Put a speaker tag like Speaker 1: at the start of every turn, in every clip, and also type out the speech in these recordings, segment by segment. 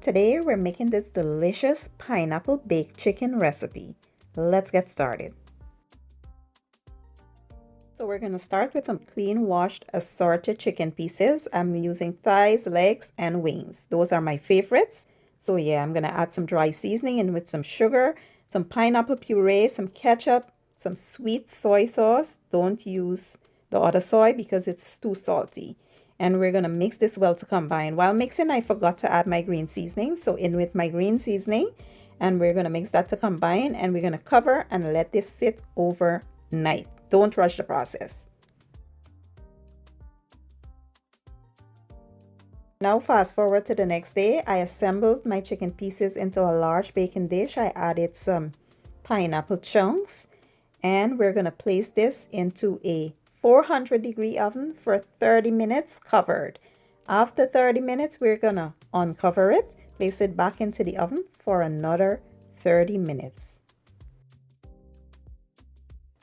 Speaker 1: Today we're making this delicious pineapple baked chicken recipe. Let's get started. So we're going to start with some clean washed assorted chicken pieces. I'm using thighs, legs, and wings. Those are my favorites. So yeah, I'm going to add some dry seasoning in with some sugar, some pineapple puree, some ketchup, some sweet soy sauce. Don't use the other soy because it's too salty. And we're going to mix this well to combine. While mixing, I forgot to add my green seasoning. So in with my green seasoning, and we're going to mix that to combine, and we're going to cover and let this sit overnight. Don't rush the process. Now fast forward to the next day. I assembled my chicken pieces into a large baking dish. I added some pineapple chunks, and we're going to place this into a 400-degree oven for 30 minutes covered. After 30 minutes, we're going to uncover it, place it back into the oven for another 30 minutes.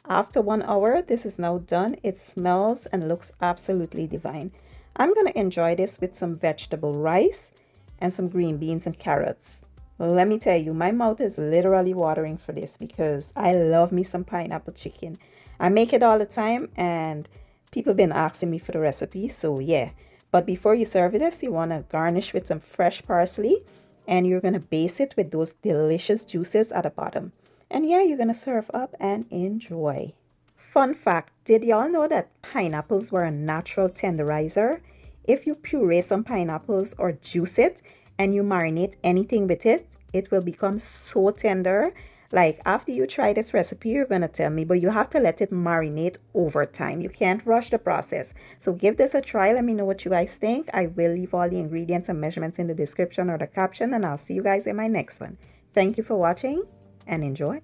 Speaker 1: After 1 hour, this is now done. It smells and looks absolutely divine. I'm going to enjoy this with some vegetable rice and some green beans and carrots. Let me tell you, my mouth is literally watering for this because I love me some pineapple chicken. I make it all the time and people been asking me for the recipe, so yeah. But before you serve this, you want to garnish with some fresh parsley, and you're going to base it with those delicious juices at the bottom. And yeah, you're going to serve up and enjoy. Fun fact, did y'all know that pineapples were a natural tenderizer? If you puree some pineapples or juice it and you marinate anything with it, it will become so tender. Like after you try this recipe, you're going to tell me, but you have to let it marinate over time. You can't rush the process. So give this a try. Let me know what you guys think. I will leave all the ingredients and measurements in the description or the caption, and I'll see you guys in my next one. Thank you for watching and enjoy.